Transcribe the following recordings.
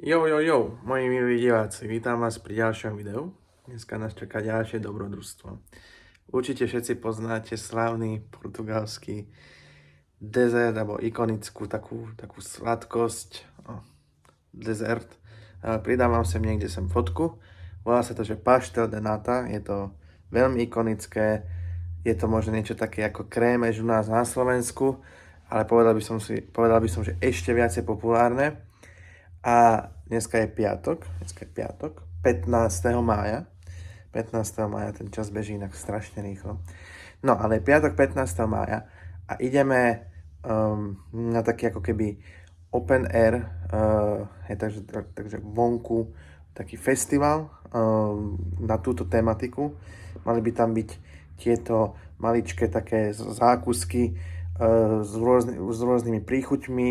Moji milí diváci, vítam vás pri ďalšom videu. Dneska nás čaká ďalšie dobrodružstvo. Určite všetci poznáte slávny portugalský dezert, alebo ikonickú takú sladkosť, dezert. Pridávam sem niekde fotku. Volá sa to, že pastel de nata. Je to veľmi ikonické. Je to možno niečo také ako krémež u nás na Slovensku, ale povedal by som, že ešte viacej populárne. A dneska je piatok, 15. mája. 15. mája, ten čas beží inak strašne rýchlo. No, ale je piatok 15. mája a ideme na taký ako keby open air, takže vonku, taký festival na túto tematiku. Mali by tam byť tieto maličké také zákusky s rôznymi príchuťmi,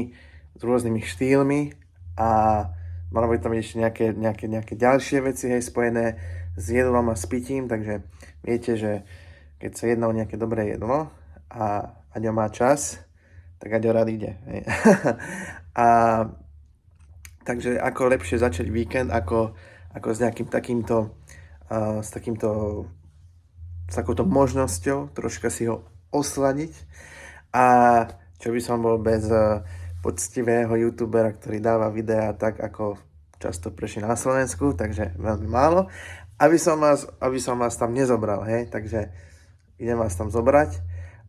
s rôznymi štýlmi. A malo by tam ešte nejaké ďalšie veci, spojené s jedlom a s pitím, takže viete, že keď sa jedná o nejaké dobré jedlo a Aďo má čas, tak Aďo rád ide. Takže ako lepšie začať víkend, ako s nejakým s takouto možnosťou troška si ho osladiť. A čo by som bol bez poctivého youtubera, ktorý dáva videá tak, ako často prešli na Slovensku, takže veľmi málo, aby som vás tam nezobral, takže idem vás tam zobrať.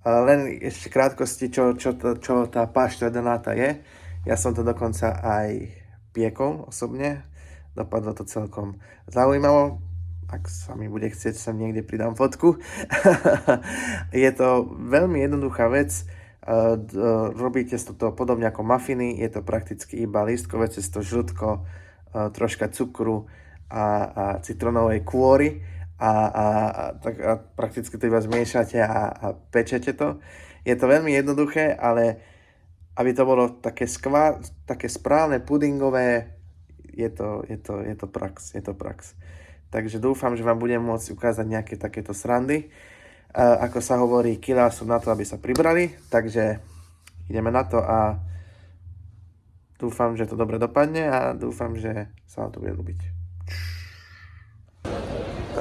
Len ešte krátkosti, čo tá pastel de nata je. Ja som to dokonca aj piekol osobne, dopadlo to celkom zaujímavo. Ak sa mi bude chcieť, sem niekde pridám fotku. Je to veľmi jednoduchá vec. Robíte to podobne ako mafiny, je to prakticky iba lístkové cesto, žltko, troška cukru a citronovej kôry a prakticky to iba zmiešate a pečete to. Je to veľmi jednoduché, ale aby to bolo také správne pudingové, je to prax. Takže dúfam, že vám budem môcť ukázať nejaké takéto srandy. Ako sa hovorí, kilá sú na to, aby sa pribrali, takže ideme na to a dúfam, že to dobre dopadne a dúfam, že sa vám to bude ľúbiť.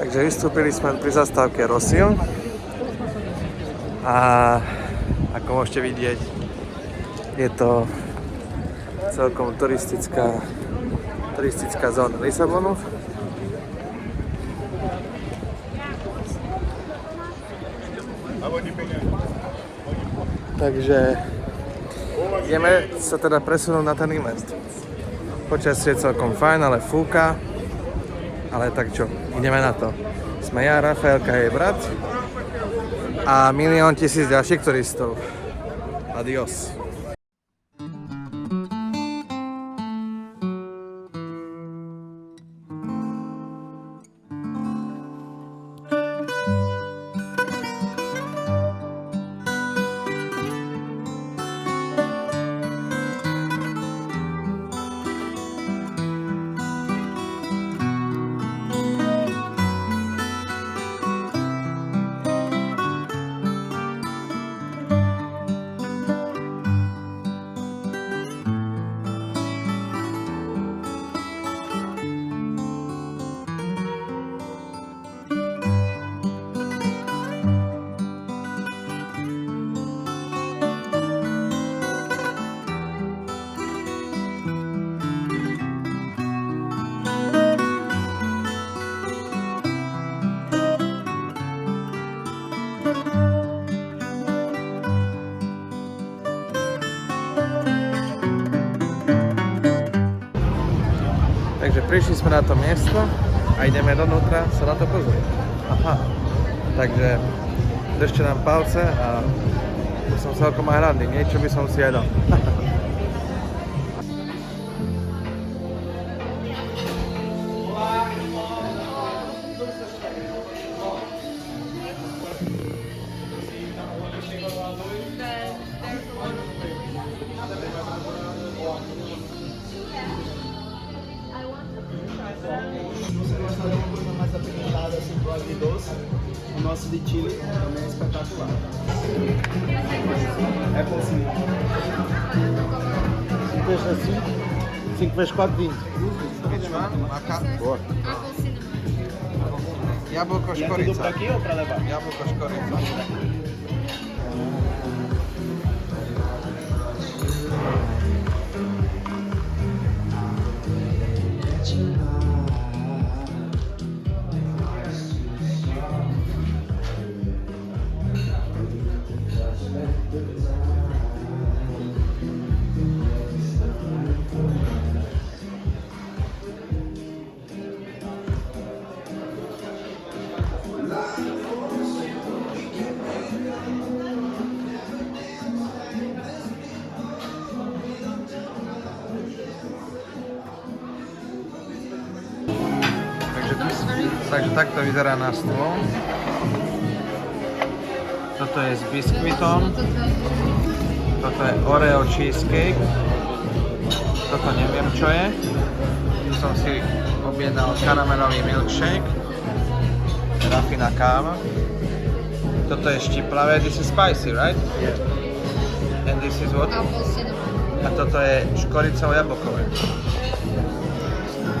Takže vystúpili sme pri zastávke Rosil a ako môžete vidieť, je to celkom turistická zóna Lisabonu. Takže ideme sa teda presunúť na ten event. Počasie je celkom fajn, ale fúka. Ale tak čo, ideme na to. Sme ja, Rafaelka, jej brat a 1 000 000 ďalších turistov. Adios. Takže prišli sme na to miesto a ideme donútra sa na to pozrieť. Aha, takže držte nám palce a som celkom aj hladný, niečo by som si jedol. O nosso de Chile também é espetacular. É possível. Se deixa assim, 5 squadrini. Which one? Maka? Boa. Apple cinnamon. Jabłko E tudo szkorica. pra aqui ou pra levar? Jabłko szkorica. Takže takto vyzerá na stôl. Toto je s biskvitom. Toto je Oreo cheesecake. Toto neviem čo je. Tu som si objednal karamelový milkshake. Rafina káva. Toto je štiplavé. This is spicy, right? Yeah. And this is what? Apple cinnamon. A toto je škoricovo-jablkové.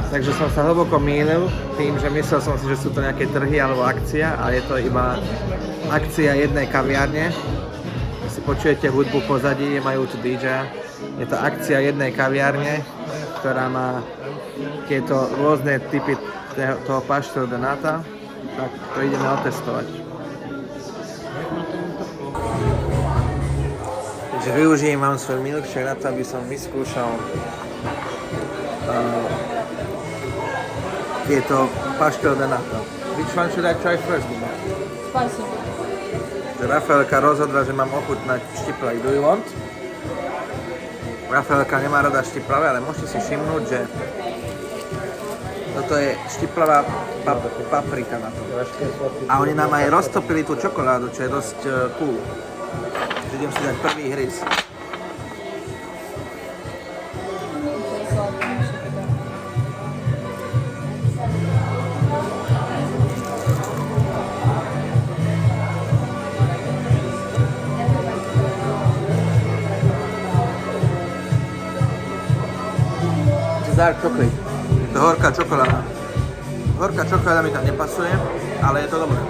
Takže som sa hlboko mýlil tým, že myslel som si, že sú to nejaké trhy alebo akcia, a je to iba akcia jednej kaviárne. Keď si počujete hudbu v pozadí, majú tu DJ. Je to akcia jednej kaviárne, ktorá má tieto rôzne typy toho pastel de nata. Tak to ideme otestovať. Takže využijem vám svoj milkshake na to, aby som vyskúšal tieto pastel de nata. Which one should I try first? Spicy. Rafaelka rozhodla, že mám ochutnať štiplak. Do you want? Rafaelka nemá rada štiplavé, ale môžete si všimnúť, že toto je štiplavá paprika na to. A oni nám aj roztopili tú čokoládu, čo je dosť cool. Idem si dať prvý hryz. Dark chocolate. Je to horká čokoláda. Horká čokoláda mi tam nepasuje, ale je to dobré.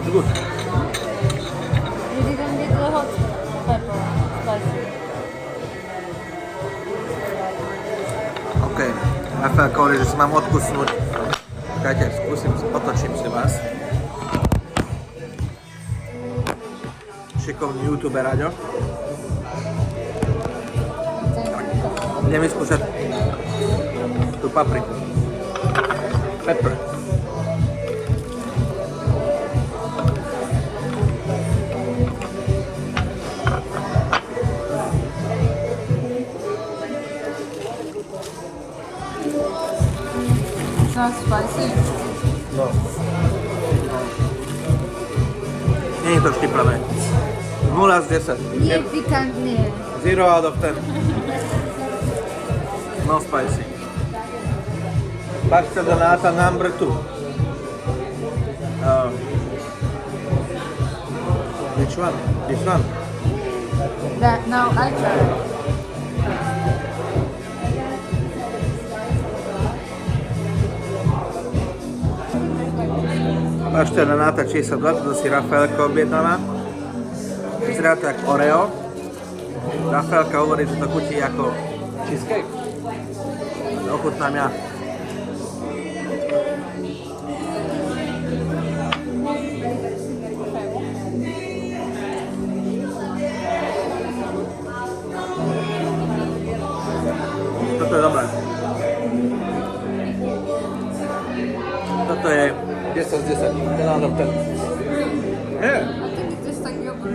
It's good. You didn't get the hot pepper. Spicy. OK. Rafaelka hovorí, že si mám odkusnúť. Čakajte, skúsim, otočím si vás. Šikovný youtuber Aďo. Idem vyskúšať tú papriku. Pepper. It's not spicy. No. Nie je to štiplavé. 0 z 10. Nie pikantnie. 0 out of 10. No spicy. Pastel de nata number 2. Which one? This one? That, now I try. Pastel de nata číslo 2, to si Rafaelka objednala. Vyzerá to ako Oreo. Rafaelka hovorí, že to chutí ako cheesecake. Ochutnám ja. Toto je dobré. Toto je 10 z 10. 10 out of 10. Yeah. I think it tastes like yogurt.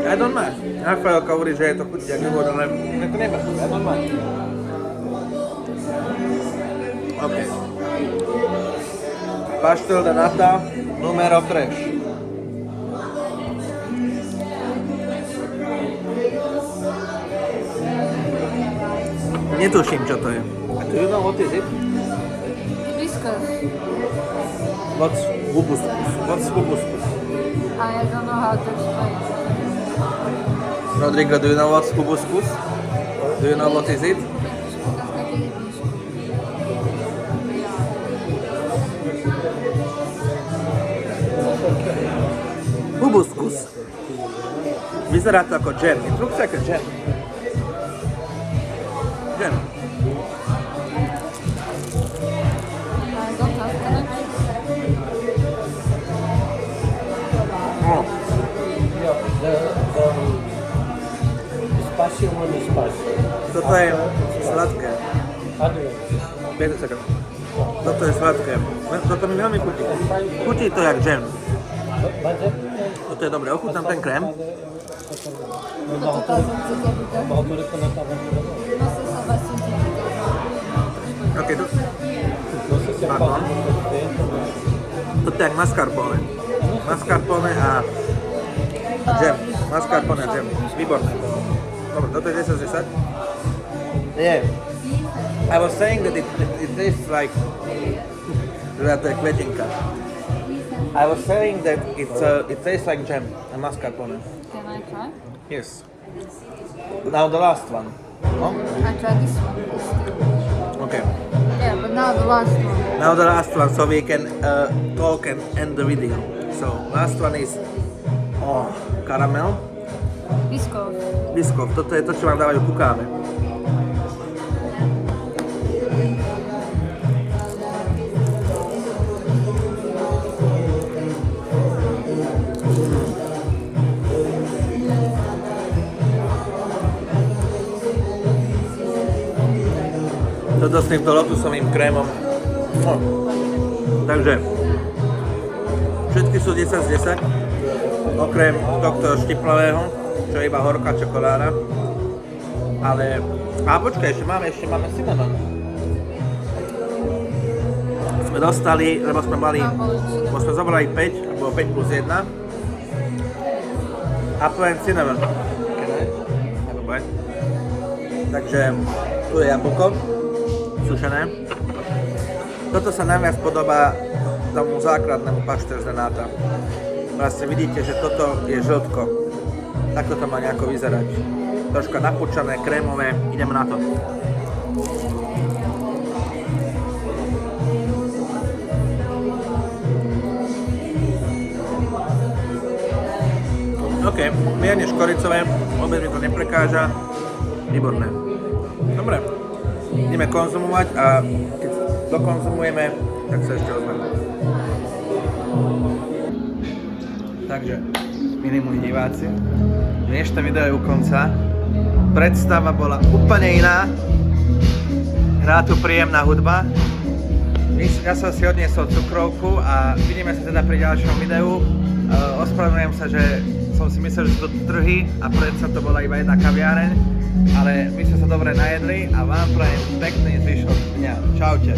I don't mind. Rafaelka hovorí, že je to chutí ako jogurt, ale mne to nepasuje. I don't mind. OK. Pastel de nata numero 3. Netuším, čo to je. Do you know what is it? Hibiscus. What's hibiscus? What's hibiscus? I don't know how to explain. Rodrigo, do you know what's hibiscus? Do you know what is it? Hibiscus. Vyzerá to ako džem. It looks like a jam. Jam. Oh. Spicy one is spicy. Toto je sladké. Other 5 sekúnd. Toto je sladké. Toto mi veľmi chutí. Chutí to jak džem. budget. Toto je dobré. Ochutnám ten krém. बहुत को ना Ok, pardon. Toto je jak mascarpone. Mascarpone a džem. Mascarpone a džem. Výborné. Dobre, toto je 10 z 10. Yeah. I was saying that it tastes like... Teda to je kvetinka. I was saying that it tastes like jam and mascarpone. Can I try? Yes. Now the last one. No? I try this one. Okay. Yeah, but now the last one. Now the last one, so we can talk and end the video. So last one is caramel. Biskov. Biskov, toto je to, čo vám dávajú ku káve. Toto s týmto lotusovým krémom. No. Takže všetky sú 10 z 10, okrem tohto štiplavého, čo je iba horká čokoláda. Ale... A počkaj, ešte máme cinnamon. Sme dostali, lebo sme zobrali 5, alebo 5 plus 1. Apple and cinnamon. Takže tu je jablko. Sušené. Toto sa najviac podobá tomu základnému pašter z Renáta. Vlastne vidíte, že toto je žltko. Takto to má nejako vyzerať. Troška napučané, krémové. Ideme na to. OK, mierne škoricové, vôbec mi to neprekáža. Výborné. Dobre. Ideme konzumovať a keď dokonzumujeme, tak sa ešte ozveme. Takže, milí moji diváci, dnešné video je u konca. Predstava bola úplne iná. Hrá tu príjemná hudba. Ja som si odniesol cukrovku a vidíme sa teda pri ďalšom videu. Ospravedlňujem sa, že som si myslel, že sú to trhy a predsa to bola iba jedna kaviareň. Ale my sme sa dobre najedli a vám prajem pekný zvyšok dňa. Čaute.